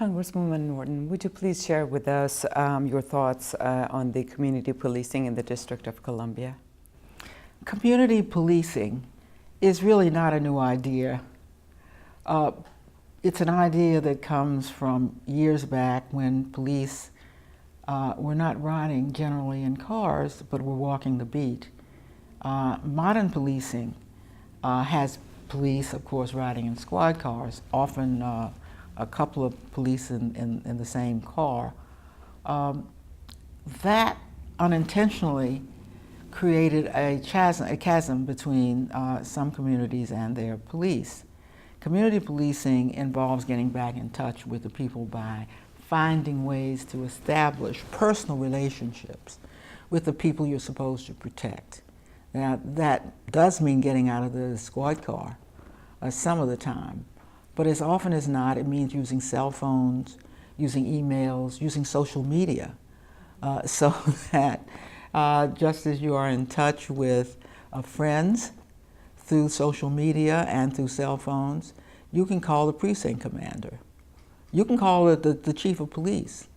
Congresswoman Norton, would you please share with us your thoughts on the community policing in the District of Columbia? Community policing is really not a new idea. It's an idea that comes from years back when police were not riding generally in cars, but were walking the beat. Modern policing has police, of course, riding in squad cars, often a couple of police in the same car. That unintentionally created a chasm between some communities and their police. Community policing involves getting back in touch with the people by finding ways to establish personal relationships with the people you're supposed to protect. Now, that does mean getting out of the squad car some of the time, but as often as not, it means using cell phones, using emails, using social media, so that just as you are in touch with friends through social media and through cell phones, you can call the precinct commander. You can call the chief of police.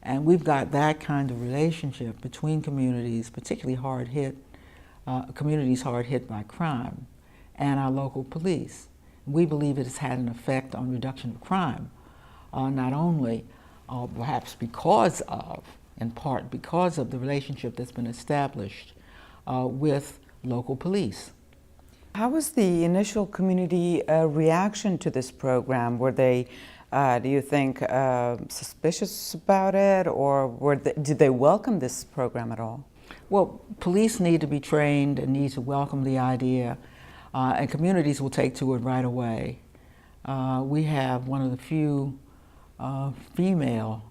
And we've got that kind of relationship between communities, particularly communities hard hit by crime, and our local police. We believe it has had an effect on reduction of crime, not only perhaps in part because of the relationship that's been established with local police. How was the initial community reaction to this program? Were they, do you think, suspicious about it, or did they welcome this program at all? Well, police need to be trained and need to welcome the idea, and communities will take to it right away. We have one of the few female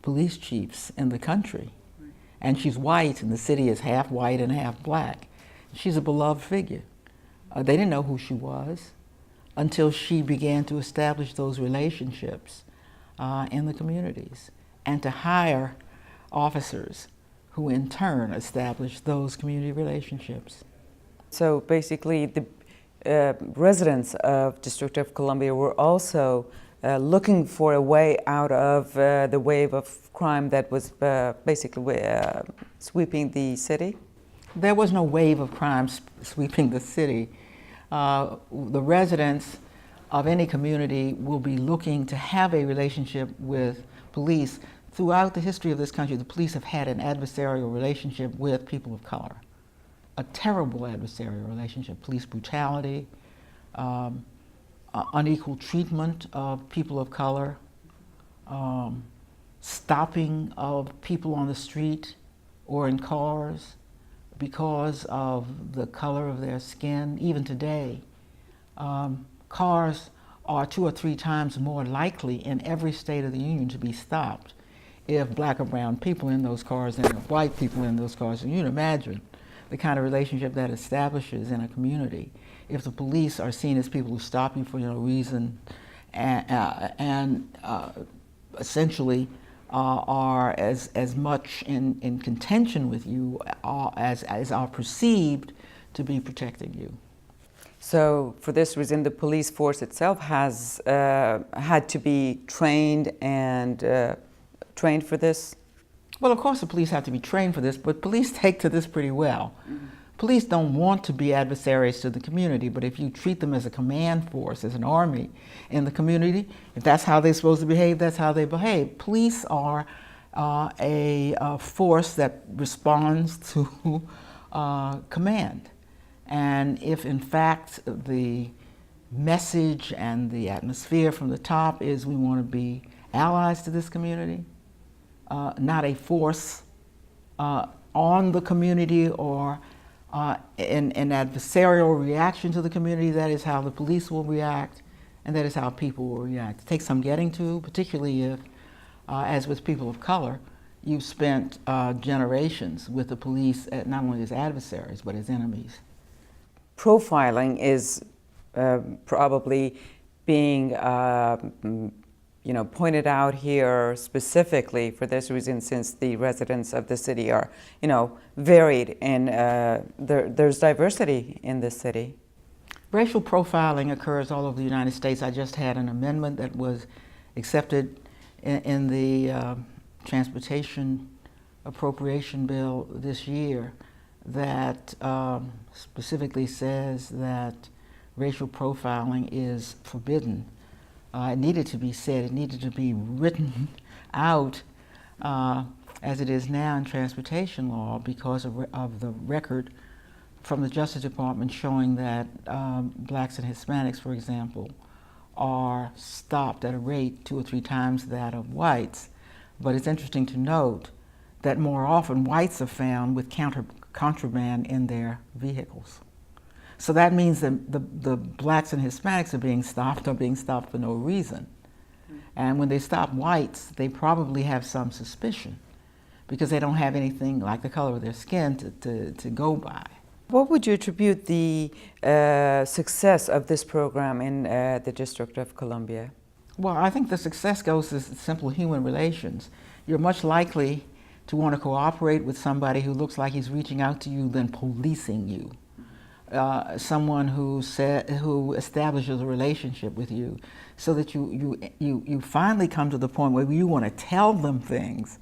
police chiefs in the country, and she's white, and the city is half white and half black. She's a beloved figure. They didn't know who she was until she began to establish those relationships in the communities, and to hire officers who in turn established those community relationships. So basically the residents of District of Columbia were also looking for a way out of the wave of crime that was basically sweeping the city? There was no wave of crime sweeping the city. The residents of any community will be looking to have a relationship with police. Throughout the history of this country, the police have had an adversarial relationship with people of color, a terrible adversarial relationship. Police brutality, unequal treatment of people of color, stopping of people on the street or in cars because of the color of their skin. Even today, cars are 2 or 3 times more likely in every state of the union to be stopped if black or brown people in those cars than if white people in those cars. And you can imagine the kind of relationship that establishes in a community if the police are seen as people who stop you for no reason and essentially are as much in contention with you as are perceived to be protecting you. So for this reason, the police force itself has had to be trained and trained for this? Well, of course the police have to be trained for this, but police take to this pretty well. Mm-hmm. Police don't want to be adversaries to the community, but if you treat them as a command force, as an army in the community, if that's how they're supposed to behave, that's how they behave. Police are a force that responds to command. And if in fact the message and the atmosphere from the top is we want to be allies to this community, not a force on the community or an adversarial reaction to the community, that is how the police will react, and that is how people will react. It takes some getting to, particularly if, as with people of color, you've spent generations with the police not only as adversaries, but as enemies. Profiling is probably being pointed out here specifically for this reason, since the residents of the city are, varied and there's diversity in the city. Racial profiling occurs all over the United States. I just had an amendment that was accepted in the transportation appropriation bill this year that specifically says that racial profiling is forbidden. It needed to be said, it needed to be written out as it is now in transportation law because of the record from the Justice Department showing that blacks and Hispanics, for example, are stopped at a rate 2 or 3 times that of whites. But it's interesting to note that more often whites are found with contraband in their vehicles. So that means that the blacks and Hispanics are being stopped for no reason. And when they stop whites, they probably have some suspicion because they don't have anything like the color of their skin to go by. What would you attribute the success of this program in the District of Columbia? Well, I think the success goes to simple human relations. You're much likely to want to cooperate with somebody who looks like he's reaching out to you than policing you. Someone who establishes a relationship with you so that you finally come to the point where you want to tell them things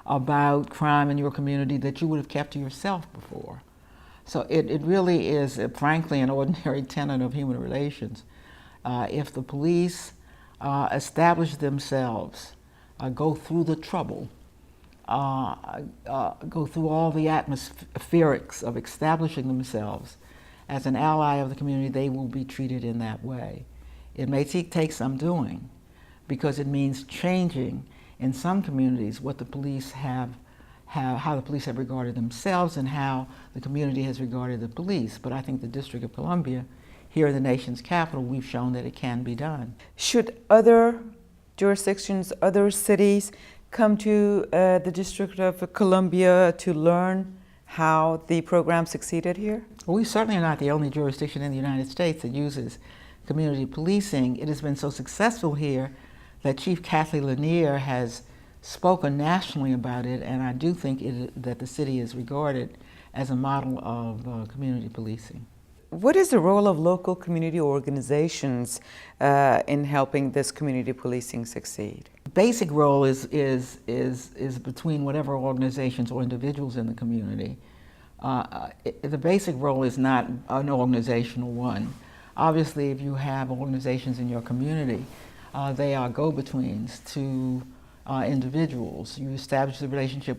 about crime in your community that you would have kept to yourself before. So it really is, frankly, an ordinary tenet of human relations. If the police establish themselves, go through the trouble, go through all the atmospherics of establishing themselves as an ally of the community, they will be treated in that way. It may take some doing because it means changing in some communities what the police how the police have regarded themselves and how the community has regarded the police. But I think the District of Columbia, here in the nation's capital, we've shown that it can be done. Should Other jurisdictions, other cities come to the District of Columbia to learn how the program succeeded here? Well, we certainly are not the only jurisdiction in the United States that uses community policing. It has been so successful here that Chief Kathleen Lanier has spoken nationally about it, and I do think that the city is regarded as a model of community policing. What is the role of local community organizations in helping this community policing succeed? The basic role is between whatever organizations or individuals in the community. The basic role is not an organizational one. Obviously, if you have organizations in your community, they are go-betweens to individuals. You establish the relationship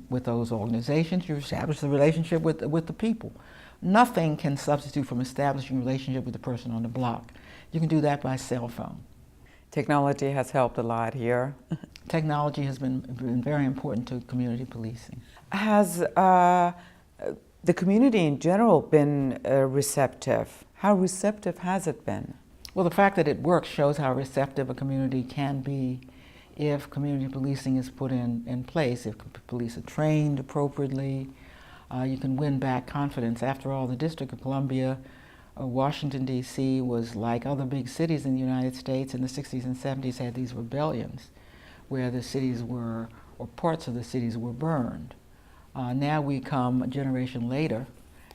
with those organizations, you establish the relationship with the people. Nothing can substitute from establishing a relationship with the person on the block. You can do that by cell phone. Technology has helped a lot here. Technology has been very important to community policing. Has the community in general been receptive? How receptive has it been? Well, the fact that it works shows how receptive a community can be if community policing is put in place, if police are trained appropriately. You can win back confidence. After all, the District of Columbia, Washington, D.C. was like other big cities in the United States in the 60s and 70s, had these rebellions where the cities were, or parts of the cities were burned. Now we come a generation later,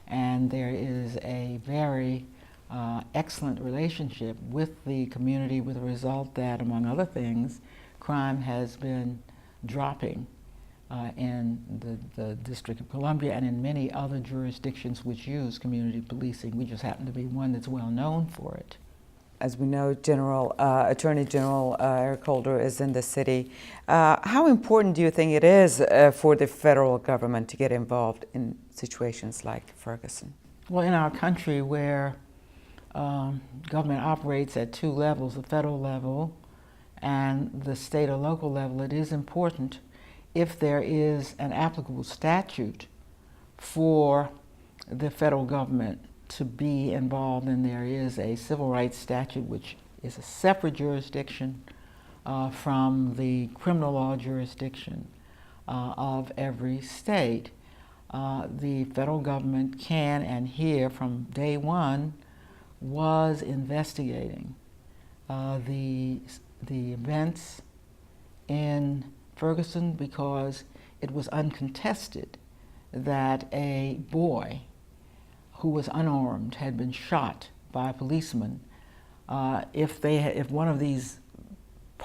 and there is a very excellent relationship with the community, with the result that, among other things, crime has been dropping in the District of Columbia and in many other jurisdictions which use community policing. We just happen to be one that's well known for it. As we know, Attorney General Eric Holder is in the city. How important do you think it is for the federal government to get involved in situations like Ferguson? Well, in our country where government operates at 2 levels, the federal level and the state or local level, it is important if there is an applicable statute for the federal government to be involved, and there is a civil rights statute which is a separate jurisdiction from the criminal law jurisdiction of every state. The federal government can, and here from day one, was investigating the events in Ferguson because it was uncontested that a boy who was unarmed had been shot by a policeman. If one of these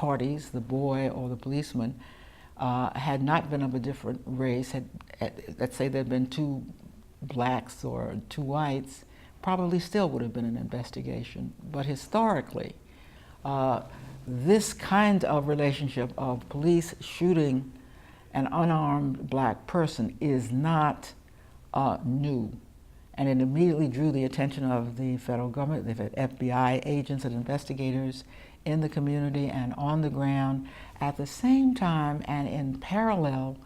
parties, the boy or the policeman, had not been of a different race, let's say there'd been two blacks or two whites, probably still would have been an investigation. But historically, this kind of relationship of police shooting an unarmed black person is not new. And it immediately drew the attention of the federal government. They've had FBI agents and investigators in the community and on the ground at the same time and in parallel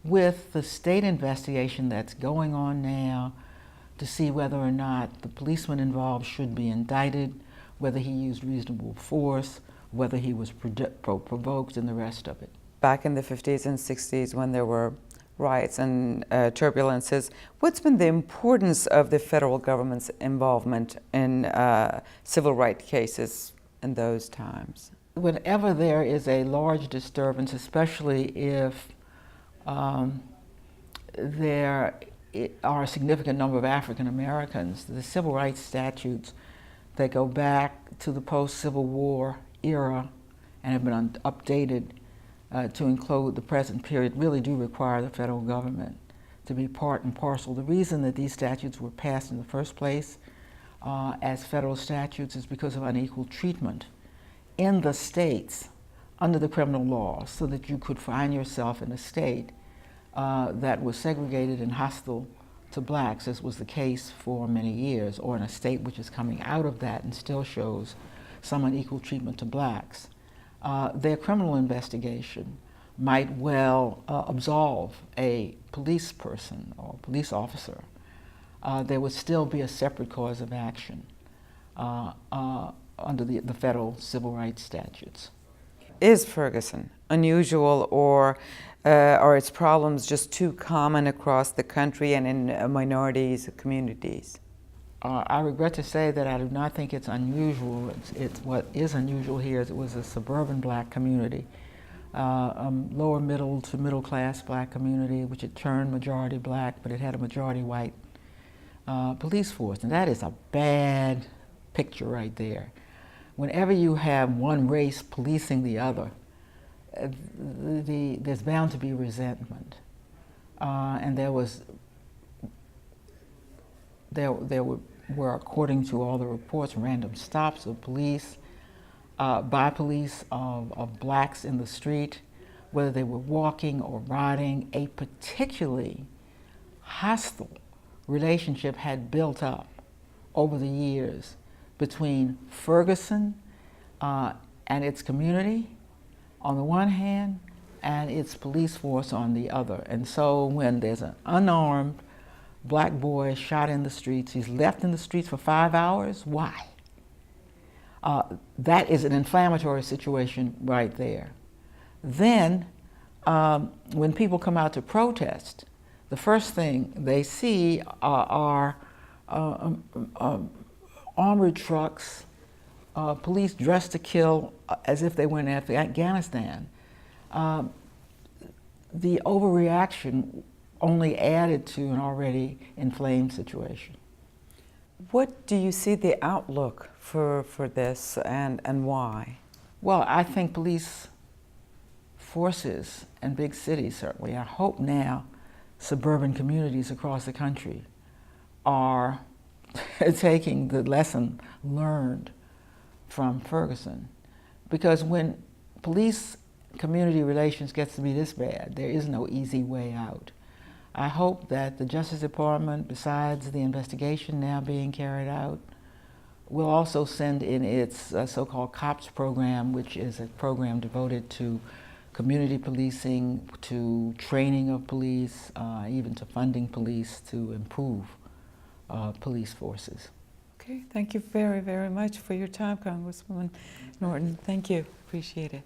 with the state investigation that's going on now to see whether or not the policeman involved should be indicted, whether he used reasonable force, whether he was provoked, and the rest of it. Back in the 50s and 60s when there were riots and turbulences, what's been the importance of the federal government's involvement in civil rights cases in those times? Whenever there is a large disturbance, especially if there are a significant number of African Americans, the civil rights statutes that go back to the post-Civil War era and have been updated to include the present period really do require the federal government to be part and parcel. The reason that these statutes were passed in the first place as federal statutes is because of unequal treatment in the states under the criminal law, so that you could find yourself in a state that was segregated and hostile to blacks, as was the case for many years, or in a state which is coming out of that and still shows some unequal treatment to blacks. Their criminal investigation might well absolve a police person or police officer. There would still be a separate cause of action under the federal civil rights statutes. Is Ferguson unusual, or are its problems just too common across the country and in minorities communities? I regret to say that I do not think it's unusual. What is unusual here is it was a suburban black community, lower middle to middle class black community, which had turned majority black, but it had a majority white police force. And that is a bad picture right there. Whenever you have one race policing the other, there's bound to be resentment. And there were, according to all the reports, random stops of police, by police of blacks in the street, whether they were walking or riding. A particularly hostile relationship had built up over the years between Ferguson and its community on the one hand, and its police force on the other. And so when there's an unarmed black boy shot in the streets, he's left in the streets for 5 hours, why? That is an inflammatory situation right there. Then, when people come out to protest, the first thing they see are armored trucks, police dressed to kill as if they were in Afghanistan. The overreaction only added to an already inflamed situation. What do you see the outlook for this, and why? Well, I think police forces in big cities, certainly, I hope now suburban communities across the country are taking the lesson learned from Ferguson. Because when police community relations gets to be this bad, there is no easy way out. I hope that the Justice Department, besides the investigation now being carried out, will also send in its so-called COPS program, which is a program devoted to community policing, to training of police, even to funding police to improve police forces. Okay, thank you very, very much for your time, Congresswoman Norton. Thank you. Appreciate it.